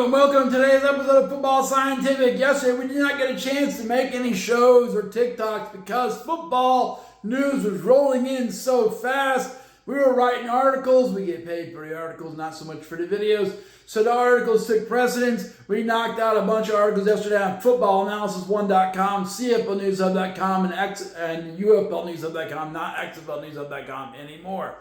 Hello and welcome to today's episode of Football Scientific. Yesterday we did not get a chance to make any shows or TikToks because football news was rolling in so fast. We were writing articles. We get paid for the articles, not so much for the videos. So the articles took precedence. We knocked out a bunch of articles yesterday on FOOTBALLANALYSIS1.com, CFLNewsHub.com, and UFLNewsHub.com, not XFLNewsHub.com anymore.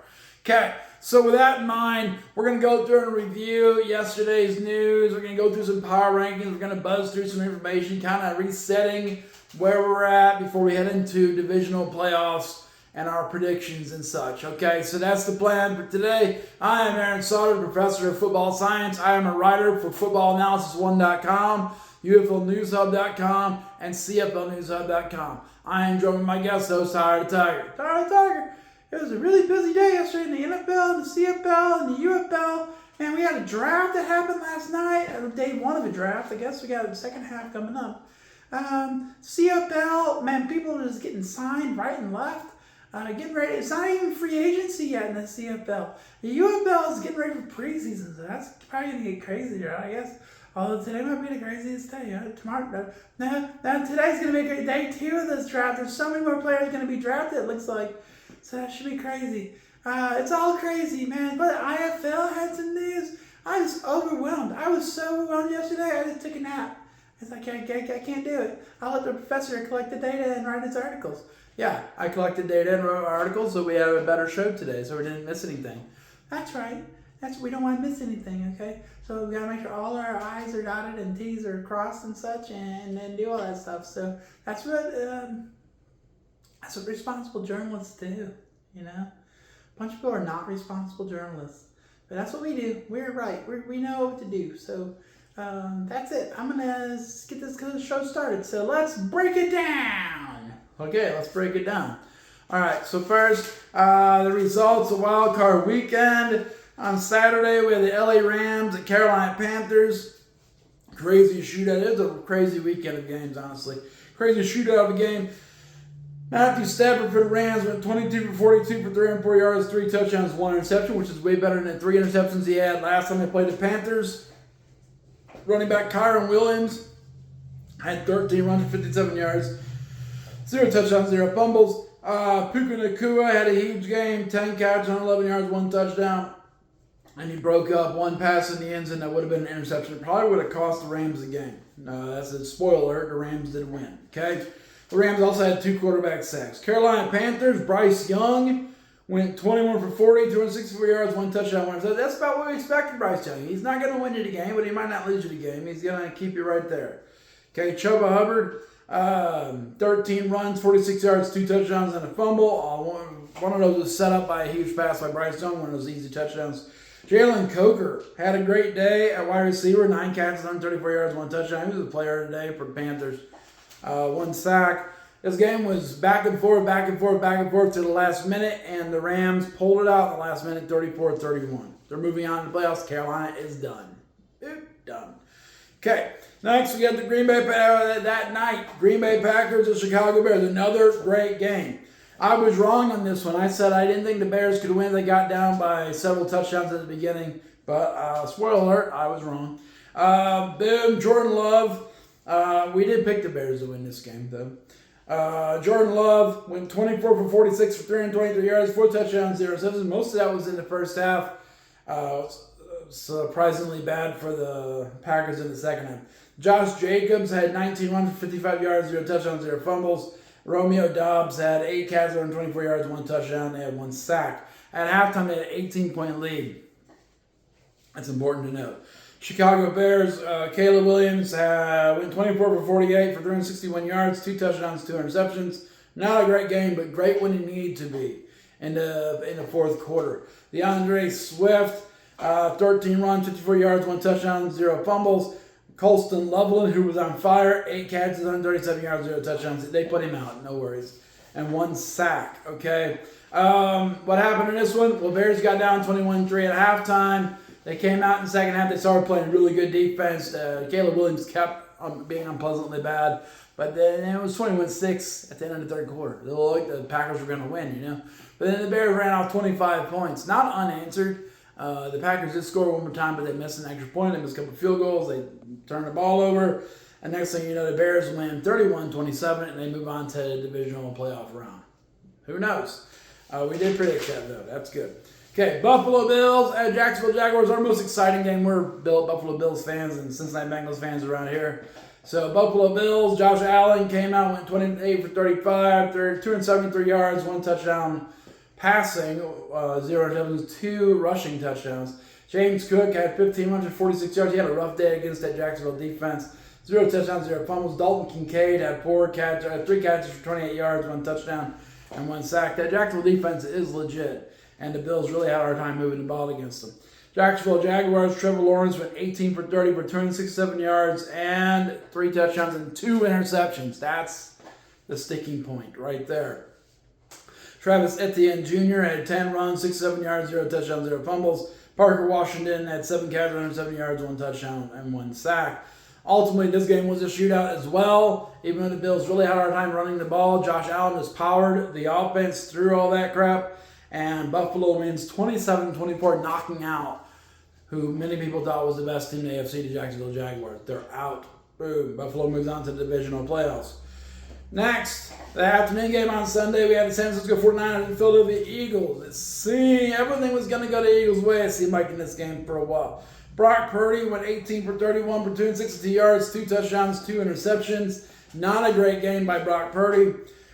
Okay, so with that in mind, we're going to go through and review yesterday's news. We're going to go through some power rankings. We're going to buzz through some information, kind of resetting where we're at before we head into divisional playoffs and our predictions and such. Okay, so that's the plan for today. I am Aaron Sauter, professor of football science. I am a writer for FOOTBALLANALYSIS1.com, UFLNewsHub.com, and CFLNewsHub.com. I am joined with my guest host, Tyler the Tiger. Tyler the Tiger. It was a really busy day yesterday in the NFL, and the CFL, and the UFL, and we had a draft that happened last night, day one of a draft. I guess we got the second half coming up. CFL, man, people are just getting signed right and left, getting ready. It's not even free agency yet in the CFL. The UFL is getting ready for preseason, so that's probably going to get crazier, I guess. Although today might be the craziest day. Tomorrow, today's going to be a great day two of this draft. There's so many more players going to be drafted, it looks like. So that should be crazy. It's all crazy, man. But IFL had some news. I was overwhelmed. I was so overwhelmed yesterday, I just took a nap. It's like, I can't do it. I'll let the professor collect the data and write his articles. Yeah, I collected data and wrote articles, so we have a better show today, so we didn't miss anything. That's right. We don't want to miss anything, okay? So we got to make sure all our I's are dotted and T's are crossed and such, and then do all that stuff. So that's what responsible journalists do, you know? A bunch of people are not responsible journalists. But that's what we do. We're right. We know what to do. So that's it. I'm going to get this show started. So let's break it down. Okay, let's break it down. All right, so first, the results of Wild Card Weekend. On Saturday, we had the LA Rams and Carolina Panthers. Crazy shootout. It was a crazy weekend of games, honestly. Crazy shootout of a game. Matthew Stafford for the Rams went 22 for 42 for 304 yards, 3 touchdowns, 1 interception, which is way better than the 3 interceptions he had last time they played the Panthers. Running back Kyron Williams had 13 runs for 57 yards, 0 touchdowns, 0 fumbles. Puka Nacua had a huge game, 10 catches, 111 yards, 1 touchdown. And he broke up 1 pass in the end zone that would have been an interception. It probably would have cost the Rams the game. That's a spoiler alert. The Rams did win. Okay? The Rams also had 2 quarterback sacks. Carolina Panthers, Bryce Young went 21 for 40, 264 yards, 1 touchdown, 1 interception. That's about what we expected Bryce Young. He's not going to win you the game, but he might not lose you the game. He's going to keep you right there. Okay, Chuba Hubbard, 13 runs, 46 yards, 2 touchdowns, and a fumble. One of those was set up by a huge pass by Bryce Young, one of those easy touchdowns. Jalen Coker had a great day at wide receiver, 9 catches, 134 yards, 1 touchdown. He was the player of the day for the Panthers. 1 sack. This game was back and forth to the last minute, and the Rams pulled it out in the last minute, 34-31. They're moving on to the playoffs. Carolina is done. Done. Okay, next we got the Green Bay that night. Green Bay Packers and Chicago Bears. Another great game. I was wrong on this one. I said I didn't think the Bears could win. They got down by several touchdowns at the beginning. But, spoiler alert, I was wrong. Boom, Jordan Love. We did pick the Bears to win this game, though. Jordan Love went 24 for 46 for 323 yards, 4 touchdowns, 0 interceptions. Most of that was in the first half. Surprisingly bad for the Packers in the second half. Josh Jacobs had 19 runs for 55 yards, 0 touchdowns, 0 fumbles. Romeo Doubs had 8 catches, 124 yards, 1 touchdown. They had 1 sack. At halftime, they had an 18-point lead. That's important to note. Chicago Bears, Caleb Williams went 24 for 48 for 361 yards, 2 touchdowns, 2 interceptions. Not a great game, but great when it needed to be in the fourth quarter. DeAndre Swift, 13 runs, 54 yards, 1 touchdown, 0 fumbles. Colston Loveland, who was on fire, 8 catches, 137 yards, 0 touchdowns. They put him out, no worries. And 1 sack, okay? What happened in this one? Well, Bears got down 21-3 at halftime. They came out in the second half. They started playing really good defense. Caleb Williams kept being unpleasantly bad. But then it was 21-6 at the end of the third quarter. It looked like the Packers were going to win, you know. But then the Bears ran off 25 points. Not unanswered. The Packers did score one more time, but they missed an extra point. They missed a couple field goals. They turned the ball over. And next thing you know, the Bears win 31-27, and they move on to the Divisional Playoff round. Who knows? We did predict that, though. That's good. Okay, Buffalo Bills at Jacksonville Jaguars, our most exciting game. We're Buffalo Bills fans and Cincinnati Bengals fans around here. So Buffalo Bills, Josh Allen came out, went 28 for 35, 273 yards, 1 touchdown passing, 0 interceptions, 2 rushing touchdowns. James Cook had 1,546 yards. He had a rough day against that Jacksonville defense. 0 touchdowns, 0 fumbles. Dalton Kincaid had 3 catches for 28 yards, 1 touchdown, and 1 sack. That Jacksonville defense is legit, and the Bills really had a hard time moving the ball against them. Jacksonville Jaguars, Trevor Lawrence went 18 for 30 for 267 yards and 3 touchdowns and 2 interceptions. That's the sticking point right there. Travis Etienne Jr. had 10 runs, 67 yards, 0 touchdowns, 0 fumbles. Parker Washington had 7 catches, 107 yards, 1 touchdown, and 1 sack. Ultimately, this game was a shootout as well. Even though the Bills really had a hard time running the ball, Josh Allen has powered the offense through all that crap. And Buffalo wins 27-24, knocking out who many people thought was the best team in the AFC, the Jacksonville Jaguars. They're out. Boom. Buffalo moves on to the Divisional Playoffs. Next, the afternoon game on Sunday, we had the San Francisco 49ers and Philadelphia Eagles. Everything was going to go the Eagles' way, it seemed like, in this game for a while. Brock Purdy went 18 for 31 for 262 yards, 2 touchdowns, 2 interceptions. Not a great game by Brock Purdy.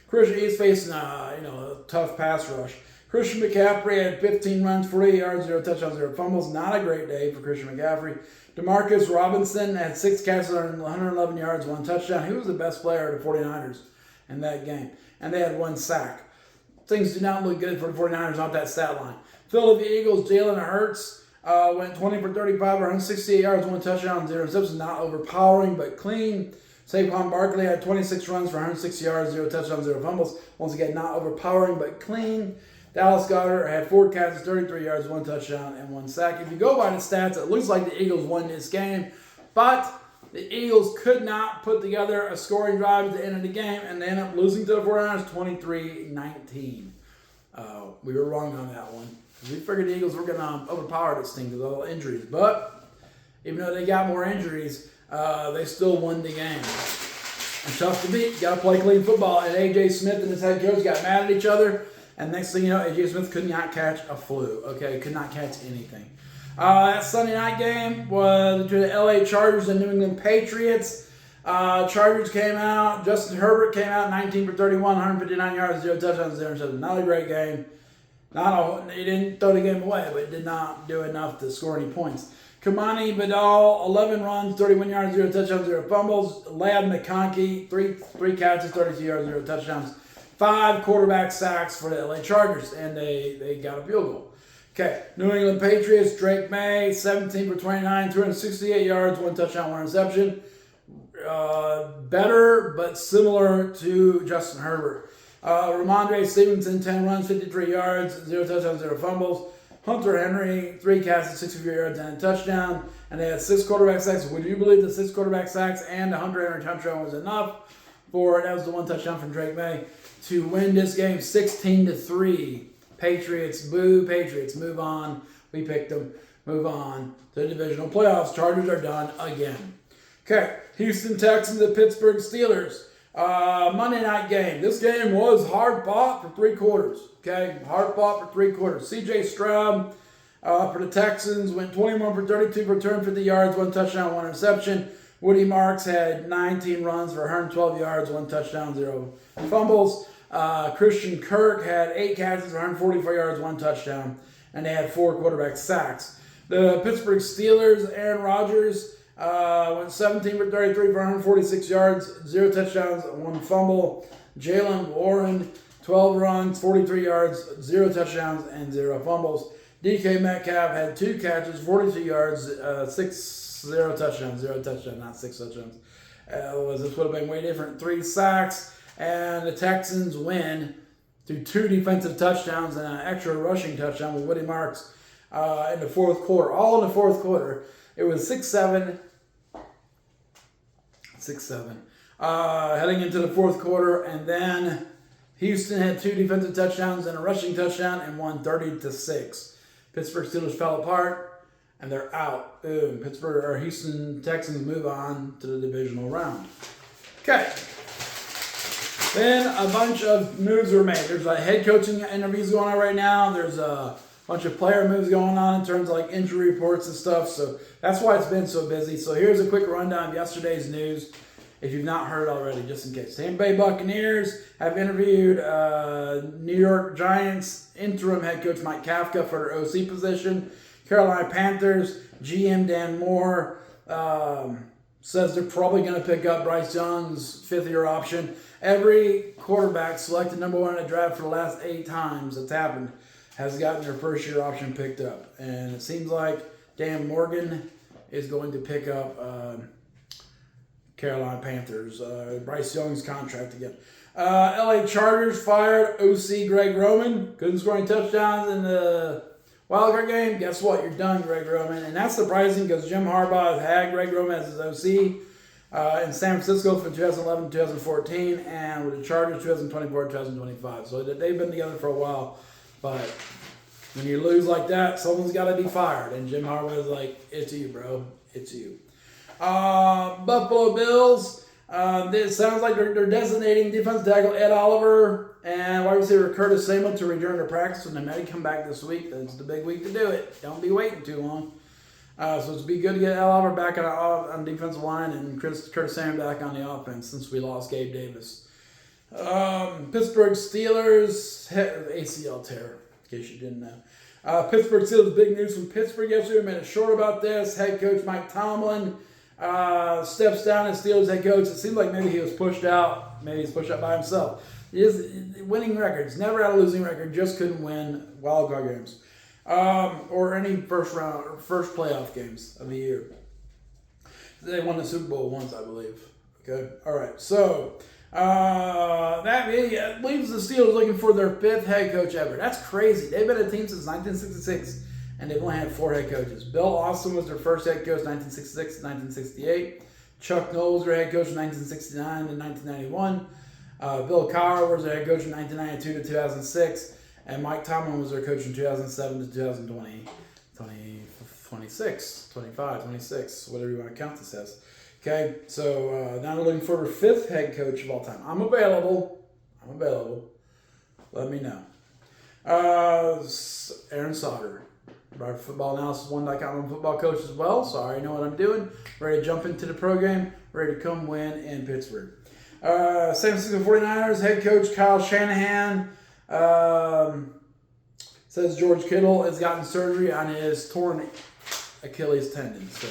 He's facing a tough pass rush. Christian McCaffrey had 15 runs, 48 yards, 0 touchdowns, 0 fumbles. Not a great day for Christian McCaffrey. Demarcus Robinson had 6 catches, 111 yards, 1 touchdown. He was the best player of the 49ers in that game. And they had 1 sack. Things do not look good for the 49ers off that stat line. Philadelphia Eagles, Jalen Hurts went 20 for 35, 168 yards, 1 touchdown, 0 interceptions. Not overpowering, but clean. Saquon Barkley had 26 runs for 160 yards, 0 touchdowns, 0 fumbles. Once again, not overpowering, but clean. Dallas Goedert had 4 catches, 33 yards, 1 touchdown, and 1 sack. If you go by the stats, it looks like the Eagles won this game, but the Eagles could not put together a scoring drive at the end of the game, and they ended up losing to the 49ers 23-19. We were wrong on that one. We figured the Eagles were going to overpower this thing with all the injuries, but even though they got more injuries, they still won the game. And tough to beat. Got to play clean football, and A.J. Smith and his head coach got mad at each other. And next thing you know, A.J. Smith could not catch a flu. Okay, could not catch anything. That Sunday night game was between the L.A. Chargers and New England Patriots. Chargers came out. Justin Herbert came out 19 for 31, 159 yards, 0 touchdowns, 0 interceptions. Not a great game. He didn't throw the game away, but did not do enough to score any points. Kamani Vidal, 11 runs, 31 yards, 0 touchdowns, 0 fumbles. Ladd McConkey, 3 catches, 32 yards, 0 touchdowns. 5 quarterback sacks for the LA Chargers, and they got a field goal. Okay, New England Patriots, Drake May, 17 for 29, 268 yards, 1 touchdown, 1 interception. Better, but similar to Justin Herbert. Ramondre Stevenson, 10 runs, 53 yards, 0 touchdowns, 0 fumbles. Hunter Henry, 3 catches, 64 yards, and a touchdown. And they had 6 quarterback sacks. Would you believe the 6 quarterback sacks and the Hunter Henry touchdown was enough for, that was the 1 touchdown from Drake May, to win this game 16-3. Patriots, boo, Patriots, move on. We picked them. Move on to the Divisional Playoffs. Chargers are done again. Okay, Houston Texans at Pittsburgh Steelers. Monday night game. This game was hard fought for 3 quarters. Okay, hard fought for 3 quarters. C.J. Stroud for the Texans went 21 for 32 for 250 yards, 1 touchdown, 1 interception. Woody Marks had 19 runs for 112 yards, 1 touchdown, 0 fumbles. Christian Kirk had 8 catches, 144 yards, 1 touchdown, and they had 4 quarterback sacks. The Pittsburgh Steelers, Aaron Rodgers went 17 for 33 for 146 yards, 0 touchdowns, 1 fumble. Jalen Warren, 12 runs, 43 yards, 0 touchdowns, and 0 fumbles. DK Metcalf had 2 catches, 42 yards, 0 touchdowns, not 6 touchdowns. This would have been way different. 3 sacks, and the Texans win through 2 defensive touchdowns and an extra rushing touchdown with Woody Marks in the 4th quarter. All in the 4th quarter. It was 6-7. Heading into the 4th quarter, and then Houston had 2 defensive touchdowns and a rushing touchdown and won 30-6. Pittsburgh Steelers fell apart, and they're out. Boom. Houston Texans move on to the divisional round. Okay. Then a bunch of moves were made. There's head coaching interviews going on right now. There's a bunch of player moves going on in terms of like injury reports and stuff. So that's why it's been so busy. So here's a quick rundown of yesterday's news, if you've not heard already, just in case. Tampa Bay Buccaneers have interviewed New York Giants interim head coach Mike Kafka for their OC position. Carolina Panthers GM Dan Moore says they're probably going to pick up Bryce Young's fifth-year option. Every quarterback selected number 1 in the draft for the last 8 times that's happened has gotten their first-year option picked up. And it seems like Dan Morgan is going to pick up Carolina Panthers. Bryce Young's contract again. LA Chargers fired OC Greg Roman. Couldn't score any touchdowns in the wildcard game. Guess what? You're done, Greg Roman. And that's surprising because Jim Harbaugh has had Greg Roman as his OC in San Francisco from 2011 to 2014, and with the Chargers 2024 to 2025. So they've been together for a while. But when you lose like that, someone's got to be fired. And Jim Harbaugh is like, it's you, bro. It's you. Buffalo Bills. It sounds like they're designating defensive tackle Ed Oliver and wide receiver Curtis Samuel to return to practice, and they may come back this week. That's the big week to do it. Don't be waiting too long. So it's be good to get Ed Oliver back on defensive line and Curtis Samuel back on the offense since we lost Gabe Davis. Pittsburgh Steelers ACL tear, in case you didn't know. Pittsburgh Steelers, big news from Pittsburgh yesterday. We made a short about this. Head coach Mike Tomlin steps down as Steelers head coach. It seems like maybe he was pushed out. Maybe he's pushed out by himself. He is winning records. Never had a losing record. Just couldn't win wild card games or any first playoff games of the year. They won the Super Bowl once, I believe. Okay. All right. So that leaves the Steelers looking for their 5th head coach ever. That's crazy. They've been a team since 1966. And they've only had 4 head coaches. Bill Austin was their first head coach 1966 to 1968. Chuck Noll was their head coach from 1969 to 1991. Bill Cowher was their head coach from 1992 to 2006. And Mike Tomlin was their coach from 2007 to 2020, 26, 25, 26, whatever you want to count this as. Okay, so now they're looking for their 5th head coach of all time. I'm available. Let me know. Aaron Sauter. FootballAnalysisOne.com. I'm a football coach as well, so I already know what I'm doing. Ready to jump into the program. Ready to come win in Pittsburgh. San Francisco 49ers head coach Kyle Shanahan says George Kittle has gotten surgery on his torn Achilles tendon. So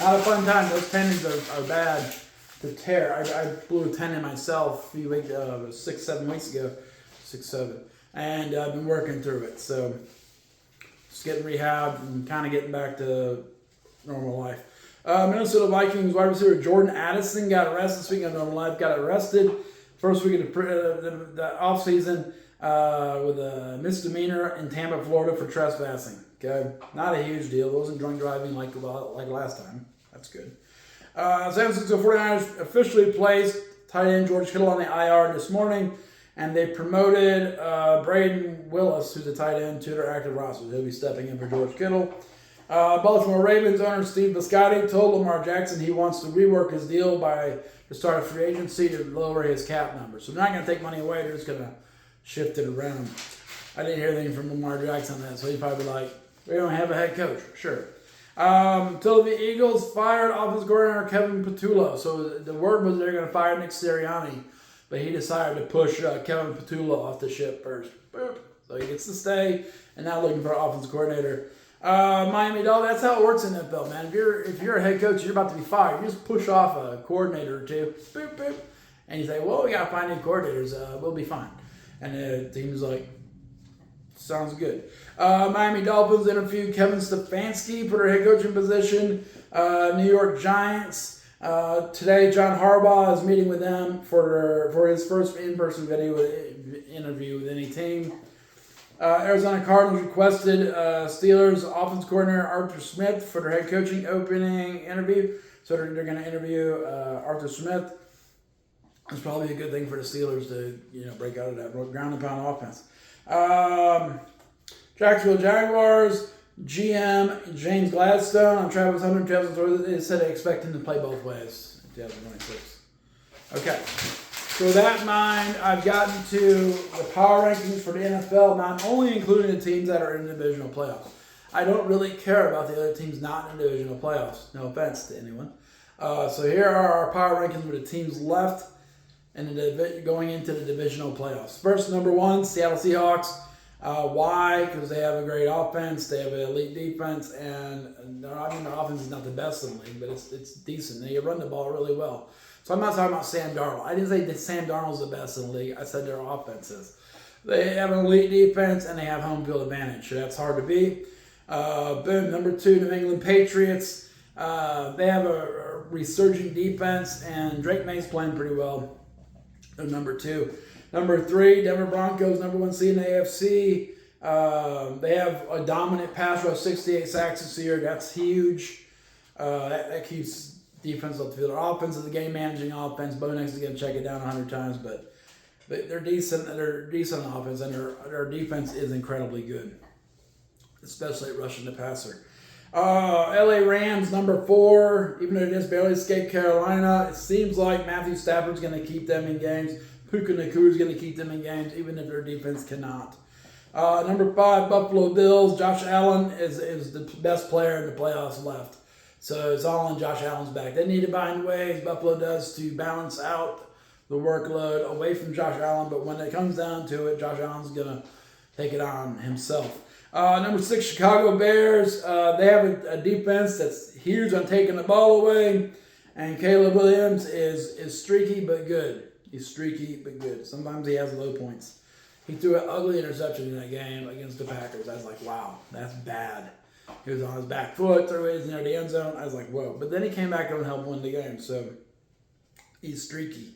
not a fun time. Those tendons are bad to tear. I blew a tendon myself a few weeks, 6-7 weeks ago. 6-7. And I've been working through it. So just getting rehabbed and kind of getting back to normal life. Minnesota Vikings wide receiver Jordan Addison got arrested. Speaking of normal life, got arrested first week of the offseason with a misdemeanor in Tampa, Florida for trespassing. Okay, not a huge deal. It wasn't drunk driving like last time. That's good. San Francisco 49ers officially placed tight end George Kittle on the IR this morning. And they promoted Braden Willis, who's a tight end, to their active roster. He'll be stepping in for George Kittle. Baltimore Ravens owner Steve Bisciotti told Lamar Jackson he wants to rework his deal to start a free agency to lower his cap number. So they're not going to take money away. They're just going to shift it around. I didn't hear anything from Lamar Jackson on that, so he's probably like, we don't have a head coach. Sure. Philadelphia Eagles fired offensive coordinator Kevin Patullo. So the word was they're going to fire Nick Sirianni. But he decided to push Kevin Patullo off the ship first. Boop. So he gets to stay, and now looking for an offensive coordinator. Miami Dolphins, that's how it works in the NFL, man. If you're a head coach, you're about to be fired. You just push off a coordinator or two, boop, boop, and you say, well, we got to find new coordinators. We'll be fine. And the team's like, sounds good. Miami Dolphins interviewed Kevin Stefanski for their head coaching position. New York Giants. Today, John Harbaugh is meeting with them for his first in-person interview with any team. Arizona Cardinals requested Steelers offense coordinator Arthur Smith for their head coaching opening interview. So they're going to interview Arthur Smith. It's probably a good thing for the Steelers to break out of that ground and pound offense. Jacksonville Jaguars, GM James Gladstone on Travis Hunter. They said they expect him to play both ways in 2026. Okay. So with that in mind, I've gotten to the power rankings for the NFL, not only including the teams that are in the divisional playoffs. I don't really care about the other teams not in the divisional playoffs. No offense to anyone. So here are our power rankings with the teams left and going into the divisional playoffs. First, number 1, Seattle Seahawks. Why? Because they have a great offense, they have an elite defense, and their offense is not the best in the league, but it's decent. They run the ball really well. So I'm not talking about Sam Darnold. I didn't say that Sam Darnold's the best in the league. I said their offenses. They have an elite defense, and they have home field advantage. So that's hard to beat. Boom. Number 2, New England Patriots. They have a resurging defense, and Drake May's playing pretty well. They're number 2. Number 3, Denver Broncos, number 1 seed in the AFC. They have a dominant pass rush, 68 sacks this year. That's huge. That keeps defense up the field. Their offense is a game-managing offense. Bo Nix is going to check it down 100 times, but they're decent. They're decent on offense, and their defense is incredibly good, especially at rushing the passer. LA Rams, number 4. Even though they just barely escaped Carolina, it seems like Matthew Stafford's going to keep them in games. Puka Nakuru's going to keep them in games, even if their defense cannot. Number 5, Buffalo Bills. Josh Allen is the best player in the playoffs left. So it's all on Josh Allen's back. They need to find ways, Buffalo does, to balance out the workload away from Josh Allen. But when it comes down to it, Josh Allen's going to take it on himself. Number 6, Chicago Bears. They have a defense that's huge on taking the ball away. And Caleb Williams is streaky but good. He's streaky but good. Sometimes he has low points. He threw an ugly interception in that game against the Packers. I was like, wow, that's bad. He was on his back foot, threw it near the end zone. I was like, whoa. But then he came back and helped win the game. So he's streaky.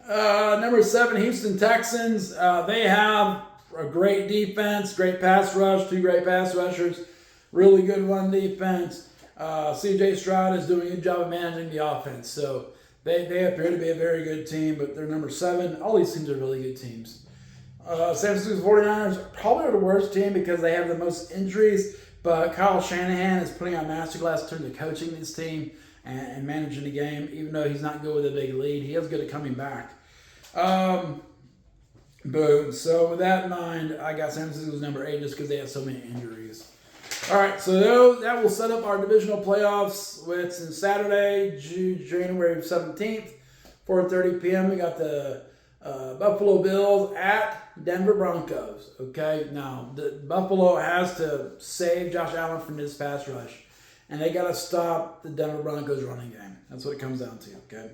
Number 7, Houston Texans. They have a great defense, great pass rush, 2 great pass rushers, really good run defense. C.J. Stroud is doing a good job of managing the offense. So they appear to be a very good team, but they're number 7. All these teams are really good teams. San Francisco 49ers probably are the worst team because they have the most injuries, but Kyle Shanahan is putting on masterclass in terms of coaching this team and managing the game. Even though he's not good with a big lead, he is good at coming back. Boom. So with that in mind, I got San Francisco's number 8 just because they have so many injuries. All right, so that will set up our divisional playoffs. It's on Saturday, January 17th, 4:30 p.m. We got the Buffalo Bills at Denver Broncos. Okay, now the Buffalo has to save Josh Allen from this pass rush, and they got to stop the Denver Broncos running game. That's what it comes down to. Okay,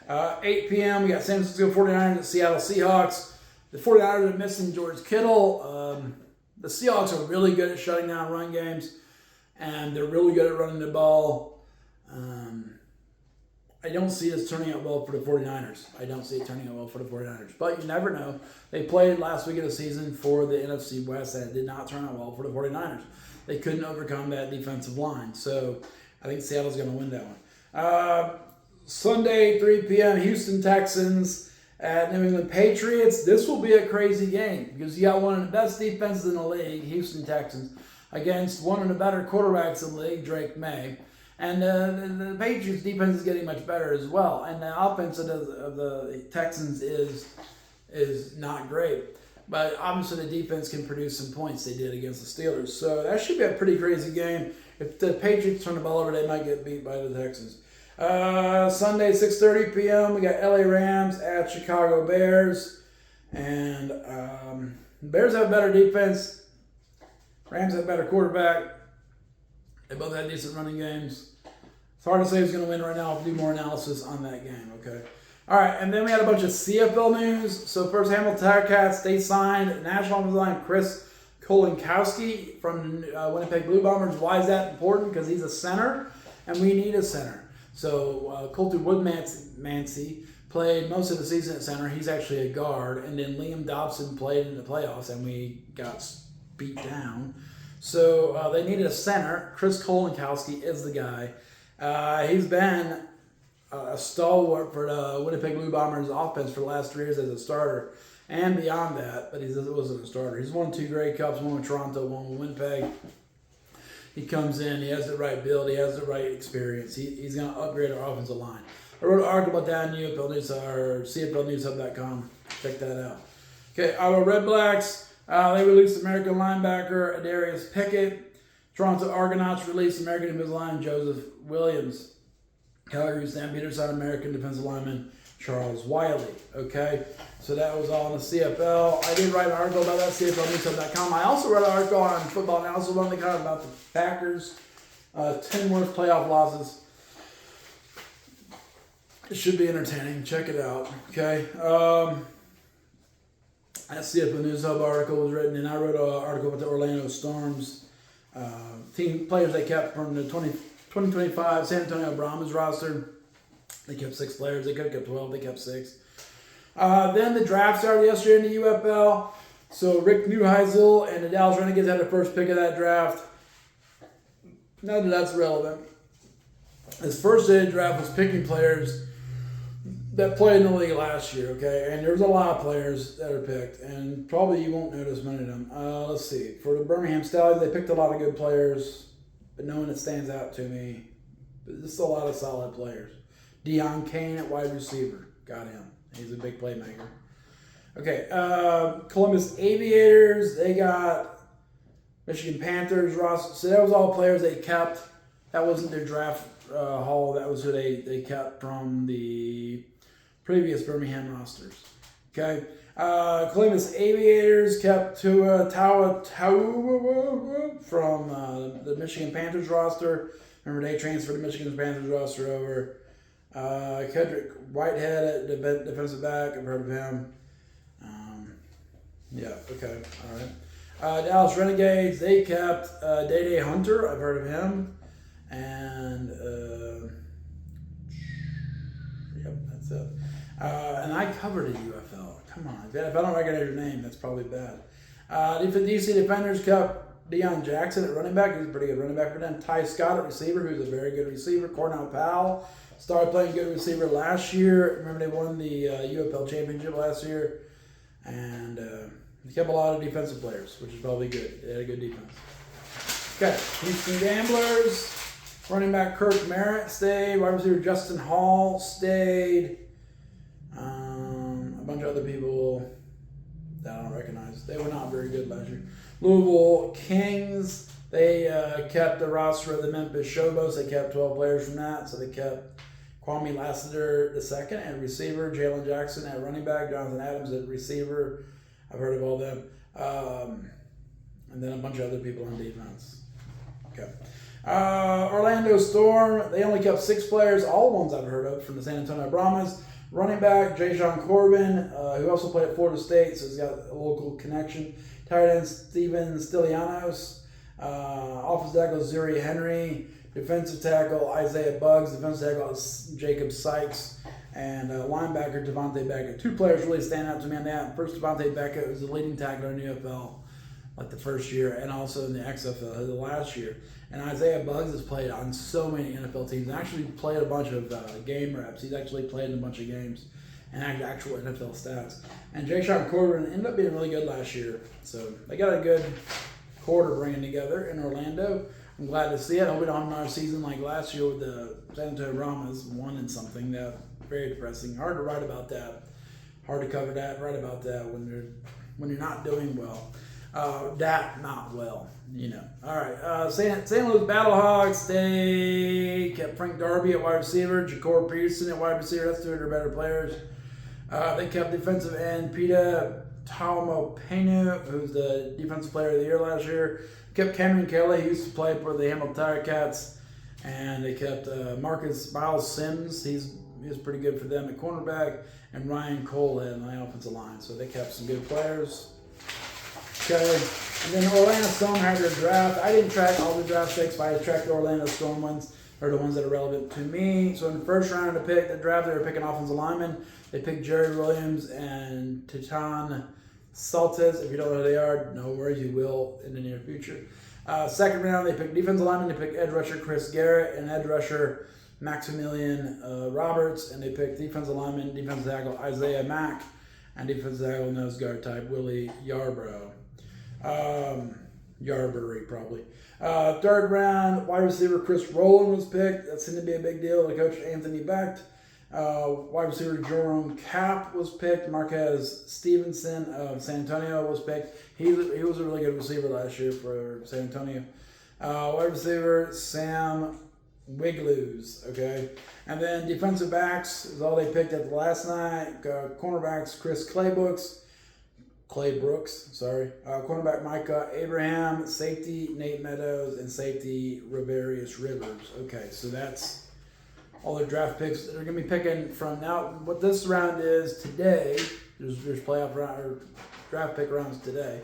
8 p.m. we got San Francisco 49ers at Seattle Seahawks. The 49ers are missing George Kittle. The Seahawks are really good at shutting down run games, and they're really good at running the ball. I don't see this turning out well for the 49ers. I don't see it turning out well for the 49ers. But you never know. They played last week of the season for the NFC West, and it did not turn out well for the 49ers. They couldn't overcome that defensive line. So I think Seattle's going to win that one. Sunday, 3 p.m., Houston Texans at New England Patriots. This will be a crazy game because you got one of the best defenses in the league, Houston Texans, against one of the better quarterbacks in the league, Drake May. And the Patriots' defense is getting much better as well. And the offense of the Texans is not great. But obviously the defense can produce some points. They did against the Steelers. So that should be a pretty crazy game. If the Patriots turn the ball over, they might get beat by the Texans. Sunday, 6:30 p.m., we got LA Rams at Chicago Bears. And Bears have better defense. Rams have better quarterback. They both had decent running games. It's hard to say who's going to win right now. I'll do more analysis on that game, okay? All right, and then we had a bunch of CFL news. So first, Hamilton Tiger-Cats, they signed national offensive line Chris Kolinkowski from Winnipeg Blue Bombers. Why is that important? Because he's a center, and we need a center. So Colton Woodmansey played most of the season at center. He's actually a guard. And then Liam Dobson played in the playoffs, and we got beat down. So they needed a center. Chris Kolinkowski is the guy. He's been a stalwart for the Winnipeg Blue Bombers offense for the last 3 years as a starter. and beyond that, but he wasn't a starter. He's won 2 Grey Cups, one with Toronto, one with Winnipeg. He comes in, he has the right build, he has the right experience. He's going to upgrade our offensive line. I wrote an article about that on UFL News or CFLNewsHub.com. Check that out. Okay, Ottawa Red Blacks. They released American linebacker Adarius Pickett. Toronto Argonauts released American defensive lineman Joseph Williams. Calgary Stampeders signed American defensive lineman Charles Wiley. Okay, so that was all in the CFL. I did write an article about that, CFLNewsHub.com. I also wrote an article on football analysis about the Packers. 10 worst playoff losses. It should be entertaining. Check it out. Okay. That CFL News Hub article was written, and I wrote an article about the Orlando Storm's team players they kept from the 2025 San Antonio Brahmas roster. They kept 6 players. They could have kept 12. They kept 6. Then the draft started yesterday in the UFL. So Rick Neuheisel and the Dallas Renegades had the first pick of that draft. Not that that's relevant. His first day of draft was picking players that played in the league last year, okay? And there's a lot of players that are picked, and probably you won't notice many of them. Let's see. For the Birmingham Stallions, they picked a lot of good players, but no one that stands out to me. But just a lot of solid players. Deion Kane at wide receiver. Got him. He's a big playmaker. Okay, Columbus Aviators, they got Michigan Panthers, Ross. So that was all players they kept. That wasn't their draft haul. That was who they kept from the previous Birmingham rosters. Okay, Columbus Aviators kept Tua Taua from the Michigan Panthers roster. Remember, they transferred the Michigan Panthers roster over. Kedrick Whitehead at defensive back. I've heard of him. Yeah, okay, all right. Dallas Renegades, they kept Day Hunter. I've heard of him. And, yep, that's it. And I covered a UFL. Come on. If I don't recognize your name, that's probably bad. DC Defenders kept Deion Jackson at running back. He's a pretty good running back for them. Ty Scott at receiver, who's a very good receiver. Cornell Powell started playing good receiver last year. Remember, they won the UFL championship last year. And they kept a lot of defensive players, which is probably good. They had a good defense. Okay, Houston Gamblers. Running back Kirk Merritt stayed. Wide receiver Justin Hall stayed. A bunch of other people that I don't recognize. They were not very good last year. Louisville Kings. They kept the roster of the Memphis Showboats. They kept 12 players from that. So they kept Kwame Lassiter II at receiver. Jalen Jackson at running back. Jonathan Adams at receiver. I've heard of all them. And then a bunch of other people on defense. Okay. Orlando Storm, they only kept 6 players, all ones I've heard of from the San Antonio Brahmas. Running back, Jayshawn Corbin, who also played at Florida State, so he's got a local connection. Tight end, Steven Stylianos. Offensive tackle, Zuri Henry. Defensive tackle, Isaiah Buggs. Defensive tackle, Jacob Sykes. And linebacker, Devontae Beckett. 2 players really stand out to me on that. First, Devontae Beckett was the leading tackler in the UFL. Like the first year, and also in the XFL the last year. And Isaiah Buggs has played on so many NFL teams and actually played a bunch of game reps. He's actually played in a bunch of games and had actual NFL stats. And Jayshawn Corbin ended up being really good last year. So they got a good quarter bringing together in Orlando. I'm glad to see it. I hope we don't have another season like last year with the San Antonio Brahmas 1-something. That very depressing. Hard to write about that. Hard to cover that. Write about that when you're not doing well. Not well, you know. All right. St. Louis Battlehawks, they kept Frank Darby at wide receiver, Ja'Cory Peterson at wide receiver. That's 2 of their better players. They kept defensive end Peter Taumapenu, who's the defensive player of the year last year. Kept Cameron Kelly, he used to play for the Hamilton Tiger Cats. And they kept Marcus Miles Sims. He was pretty good for them at cornerback. And Ryan Cole on the offensive line. So they kept some good players. Okay, and then Orlando Storm had their draft. I didn't track all the draft picks, but I tracked the Orlando Storm ones, or the ones that are relevant to me. So in the first round of the draft, they were picking offensive linemen. They picked Jerry Williams and Titan Saltes. If you don't know who they are, no worries, you will in the near future. Second round, they picked defensive linemen. They picked edge rusher Chris Garrett and edge rusher Maximilian Roberts. And they picked defensive lineman, defensive tackle Isaiah Mack. and defensive tackle nose guard type Willie Yarbrough. Yarbury, probably. Third round, wide receiver Chris Rowland was picked. That seemed to be a big deal. The coach Anthony Becht. Wide receiver Jerome Cap was picked. Marquez Stevenson of San Antonio was picked. He was a really good receiver last year for San Antonio. Wide receiver Sam Wigloos, okay? And then defensive backs is all they picked at the last night. Cornerbacks Chris Claybrook, cornerback Micah Abraham, safety Nate Meadows, and safety Ravarius Rivers. Okay, so that's all their draft picks that they're going to be picking from now. What this round is today, there's playoff round or draft pick rounds today.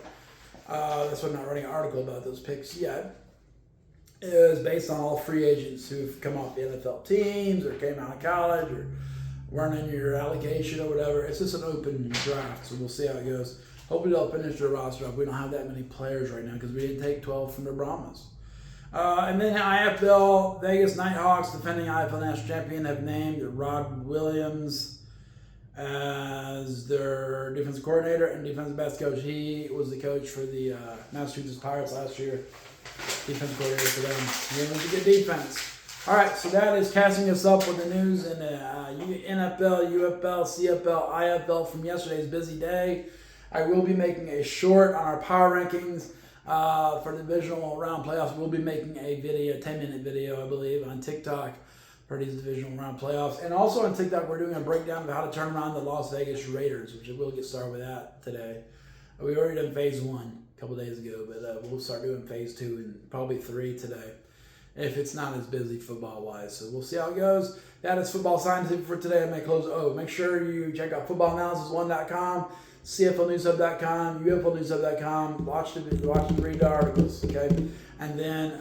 That's why I'm not writing an article about those picks yet. Is based on all free agents who've come off the NFL teams or came out of college or weren't in your allocation or whatever. It's just an open draft, so we'll see how it goes. Hopefully they'll finish their roster up. We don't have that many players right now because we didn't take 12 from the Brahmas. And then IFL, Vegas Nighthawks, defending IFL National Champion, have named Rod Williams as their defensive coordinator and defensive backs coach. He was the coach for the Massachusetts Pirates last year. Defense coordinator for them. He was a good defense. All right, so that is catching us up with the news in the NFL, UFL, CFL, IFL from yesterday's busy day. I will be making a short on our power rankings for the divisional round playoffs. We'll be making a video, 10-minute video, I believe, on TikTok for these divisional round playoffs. And also on TikTok, we're doing a breakdown of how to turn around the Las Vegas Raiders, which we'll get started with that today. We already done phase 1 a couple days ago, but we'll start doing phase 2 and probably 3 today, if it's not as busy football-wise. So we'll see how it goes. That is Football Scientific for today. I may close. Make sure you check out footballanalysis1.com, CFLnewshub.com, UFLnewshub.com. Watch and read the articles, okay? And then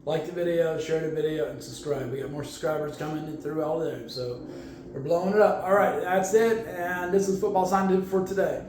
like the video, share the video, and subscribe. We got more subscribers coming in through all day, so we're blowing it up. All right, that's it, and this is Football Scientific for today.